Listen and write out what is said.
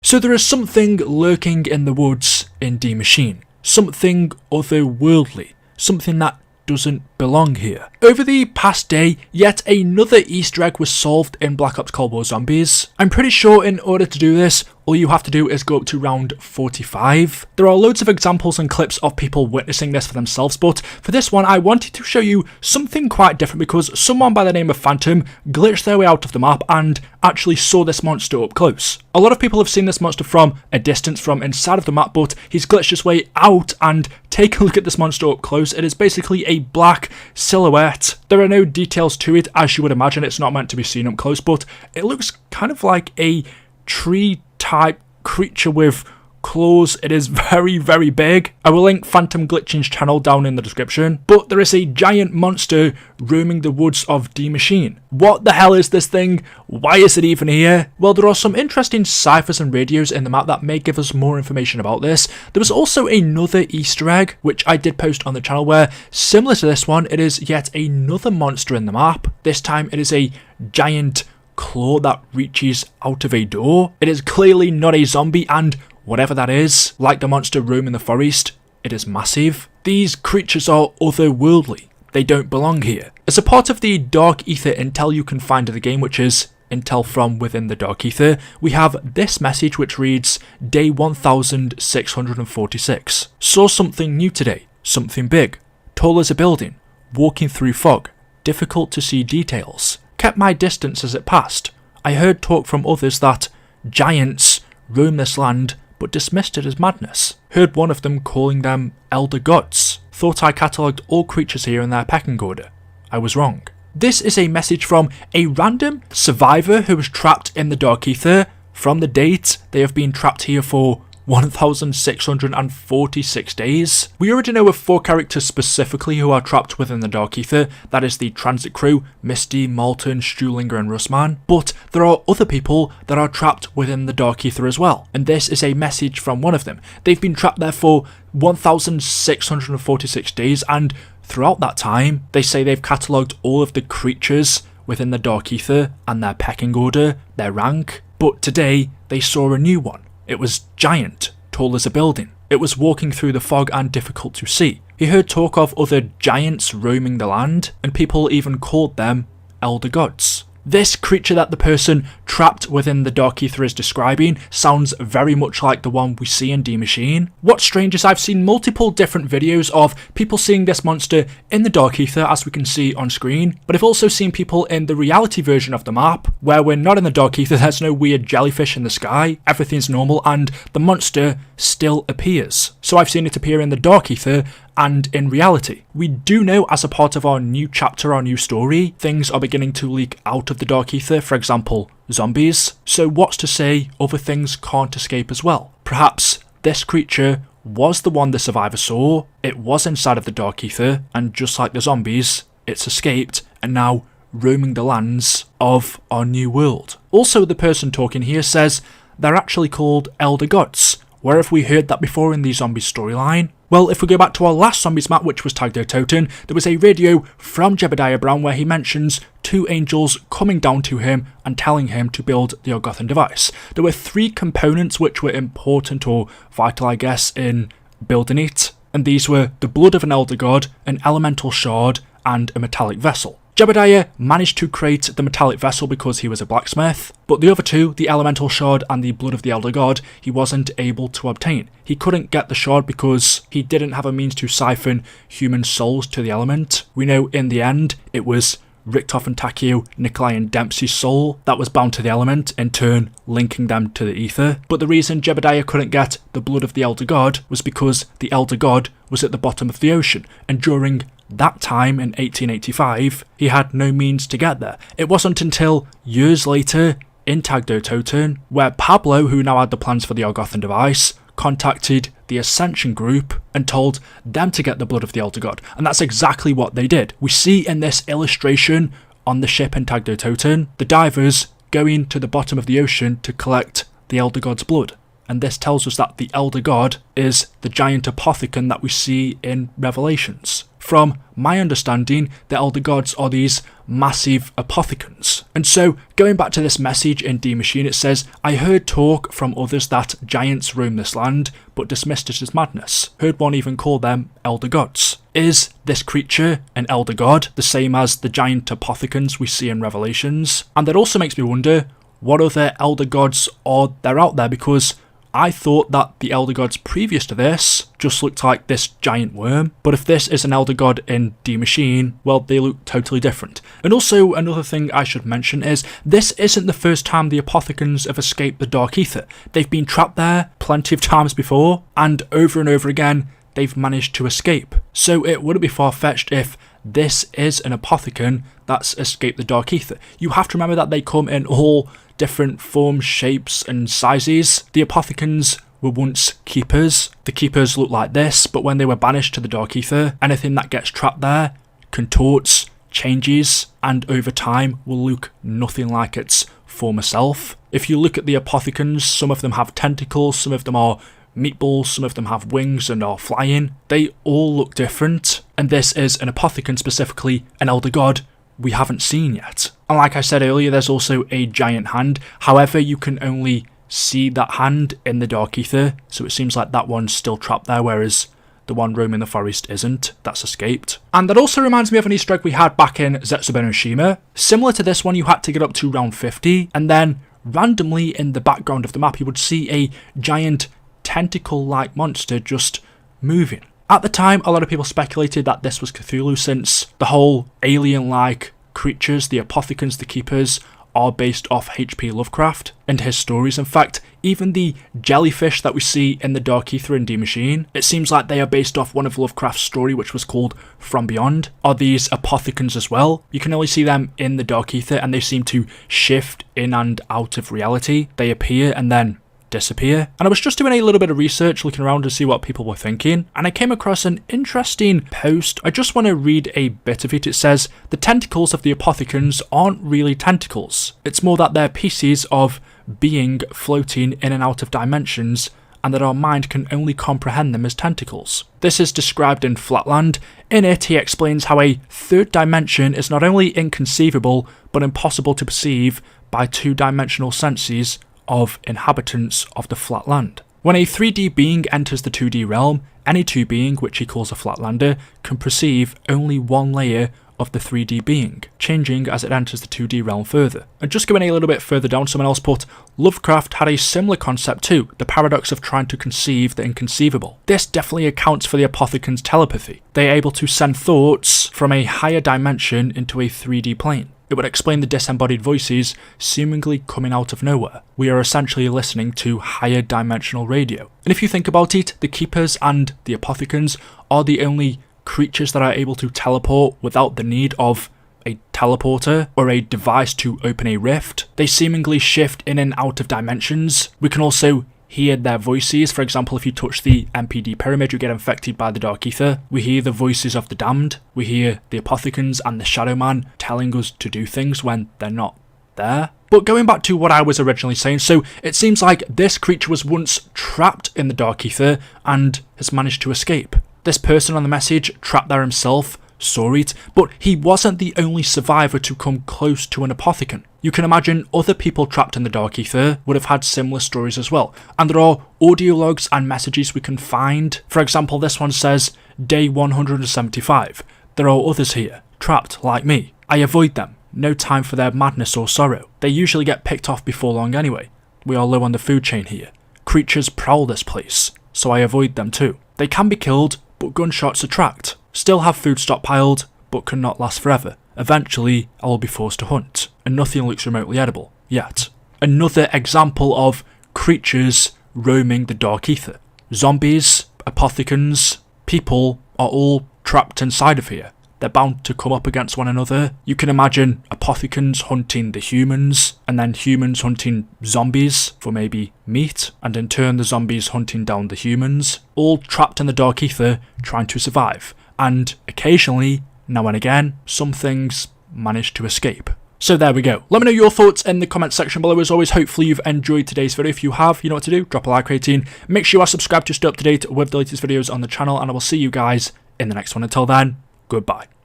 So there is something lurking in the woods in D Maschine. Something otherworldly. Something that doesn't belong here. Over the past day, yet another Easter egg was solved in Black Ops Cold War Zombies. I'm pretty sure in order to do this, all you have to do is go up to round 45. There are loads of examples and clips of people witnessing this for themselves, but for this one I wanted to show you something quite different because someone by the name of Phantom glitched their way out of the map and actually saw this monster up close. A lot of people have seen this monster from a distance from inside of the map, but he's glitched his way out, and take a look at this monster up close. It is basically a black silhouette. There are no details to it, as you would imagine. It's not meant to be seen up close, but it looks kind of like a tree type creature with claws. It is very, very big. I will link Phantom Glitching's channel down in the description. But there is a giant monster roaming the woods of D Maschine. What the hell is this thing? Why is it even here? Well, there are some interesting ciphers and radios in the map that may give us more information about this. There was also another Easter egg, which I did post on the channel, where, similar to this one, it is yet another monster in the map. This time it is a giant claw that reaches out of a door. It is clearly not a zombie, and whatever that is, like the monster roaming the forest, it is massive. These creatures are otherworldly. They don't belong here. As a part of the Dark Aether intel you can find in the game, which is intel from within the Dark Aether, we have this message which reads, Day 1646. Saw something new today. Something big. Tall as a building. Walking through fog. Difficult to see details. Kept my distance as it passed. I heard talk from others that giants roam this land, but dismissed it as madness. Heard one of them calling them elder gods. Thought I catalogued all creatures here in their pecking order. I was wrong. This is a message from a random survivor who was trapped in the Dark Aether. From the date, they have been trapped here for 1646 days. We already know of 4 characters specifically who are trapped within the Dark Aether. That is the Transit Crew, Misty, Malton, Stuhlinger and Russman. But there are other people that are trapped within the Dark Aether as well. And this is a message from one of them. They've been trapped there for 1646 days, and throughout that time, they say they've catalogued all of the creatures within the Dark Aether and their pecking order, their rank. But today, they saw a new one. It was giant, tall as a building. It was walking through the fog and difficult to see. He heard talk of other giants roaming the land, and people even called them elder gods. This creature that the person trapped within the Dark Aether is describing sounds very much like the one we see in D Maschine. What's strange is I've seen multiple different videos of people seeing this monster in the Dark Aether, as we can see on screen, but I've also seen people in the reality version of the map, where we're not in the Dark Aether, there's no weird jellyfish in the sky, everything's normal, and the monster still appears. So I've seen it appear in the Dark Aether and in reality. We do know, as a part of our new chapter, our new story, things are beginning to leak out of the Dark Aether, for example, zombies. So what's to say other things can't escape as well? Perhaps this creature was the one the survivor saw, it was inside of the Dark Aether, and just like the zombies, it's escaped and now roaming the lands of our new world. Also, the person talking here says they're actually called elder gods. Where have we heard that before in the zombies storyline? Well, if we go back to our last zombies map, which was tagged Toten, there was a radio from Jebediah Brown where he mentions 2 angels coming down to him and telling him to build the Orgothan device. There were 3 components which were important or vital, I guess, in building it, and these were the blood of an elder god, an elemental shard, and a metallic vessel. Jebediah managed to create the metallic vessel because he was a blacksmith, but the other 2, the elemental shard and the blood of the elder god, he wasn't able to obtain. He couldn't get the shard because he didn't have a means to siphon human souls to the element. We know in the end it was Richtof and Takeo, Nikolai and Dempsey's soul that was bound to the element, in turn linking them to the ether. But the reason Jebediah couldn't get the blood of the elder god was because the elder god was at the bottom of the ocean, and during that time in 1885, he had no means to get there. It wasn't until years later, in Tagdo Toten, where Pablo, who now had the plans for the Orgothan device, contacted the Ascension group and told them to get the blood of the Elder God. And that's exactly what they did. We see in this illustration on the ship in Tagdo Toten, the divers going to the bottom of the ocean to collect the Elder God's blood. And this tells us that the Elder God is the giant apothecon that we see in Revelations. from my understanding, the Elder Gods are these massive apothecans. And so, going back to this message in D Maschine, it says, I heard talk from others that giants roam this land, but dismissed it as madness. Heard one even call them Elder Gods. Is this creature an Elder God, the same as the giant apothecans we see in Revelations? And that also makes me wonder, what other Elder Gods are there out there? Because I thought that the Elder Gods previous to this just looked like this giant worm, but if this is an Elder God in D Maschine, well, they look totally different. And also, another thing I should mention is, this isn't the first time the apothecans have escaped the Dark Aether. They've been trapped there plenty of times before, and over again, they've managed to escape. So it wouldn't be far-fetched if this is an apothecan that's escaped the Dark Aether. You have to remember that they come in all different forms, shapes and sizes. The apothecans were once keepers. The keepers look like this, but when they were banished to the Dark Aether, anything that gets trapped there contorts, changes, and over time will look nothing like its former self. If you look at the apothecans, some of them have tentacles, some of them are meatballs, some of them have wings and are flying. They all look different, and this is an apothecan, specifically an Elder God we haven't seen yet. And like I said earlier, there's also a giant hand. However, you can only see that hand in the Dark Aether, so it seems like that one's still trapped there, whereas the one roaming the forest isn't. That's escaped. And that also reminds me of an Easter egg we had back in Zetsuben no Shima. Similar to this one, you had to get up to round 50, and then randomly in the background of the map, you would see a giant tentacle-like monster just moving. At the time, a lot of people speculated that this was Cthulhu, since the whole alien-like creatures, the apothecans, the keepers, are based off H.P. Lovecraft and his stories. In fact, even the jellyfish that we see in the Dark Aether in D Maschine, it seems like they are based off one of Lovecraft's story, which was called From Beyond. Are these apothecans as well? You can only see them in the Dark Aether, and they seem to shift in and out of reality. They appear and then disappear. And I was just doing a little bit of research, looking around to see what people were thinking, and I came across an interesting post. I just want to read a bit of it. It says, the tentacles of the apothecans aren't really tentacles. It's more that they're pieces of being floating in and out of dimensions, and that our mind can only comprehend them as tentacles. This is described in Flatland. In it, he explains how a third dimension is not only inconceivable, but impossible to perceive by two-dimensional senses of inhabitants of the flat land. When a 3D being enters the 2D realm, any 2 being, which he calls a flatlander, can perceive only one layer of the 3D being, changing as it enters the 2D realm further. And just going a little bit further down, someone else put, Lovecraft had a similar concept too, the paradox of trying to conceive the inconceivable. This definitely accounts for the apothecan's telepathy. They are able to send thoughts from a higher dimension into a 3D plane. It would explain the disembodied voices seemingly coming out of nowhere. We are essentially listening to higher dimensional radio. And if you think about it, the Keepers and the Apothecans are the only creatures that are able to teleport without the need of a teleporter or a device to open a rift. They seemingly shift in and out of dimensions. We can also hear their voices. For example, if you touch the MPD pyramid, you get infected by the Dark Aether. We hear the voices of the damned. We hear the Apothecans and the Shadow Man telling us to do things when they're not there. But going back to what I was originally saying, so it seems like this creature was once trapped in the Dark Aether and has managed to escape. This person on the message, trapped there himself, saw it, but he wasn't the only survivor to come close to an apothecan. You can imagine other people trapped in the Dark Aether would have had similar stories as well, and there are audio logs and messages we can find. For example, this one says, Day 175. There are others here, trapped like me. I avoid them. No time for their madness or sorrow. They usually get picked off before long anyway. We are low on the food chain here. Creatures prowl this place, so I avoid them too. They can be killed, but gunshots attract. Still have food stockpiled, but cannot last forever. Eventually, I will be forced to hunt, and nothing looks remotely edible, yet. Another example of creatures roaming the Dark Aether. Zombies, apothecans, people are all trapped inside of here. They're bound to come up against one another. You can imagine apothecans hunting the humans, and then humans hunting zombies for maybe meat, and in turn the zombies hunting down the humans, all trapped in the Dark Aether trying to survive. And occasionally, now and again, some things manage to escape. So there we go. Let me know your thoughts in the comment section below. As always, hopefully you've enjoyed today's video. If you have, you know what to do. Drop a like rating. Make sure you are subscribed to stay up to date with the latest videos on the channel, and I will see you guys in the next one. Until then, Goodbye.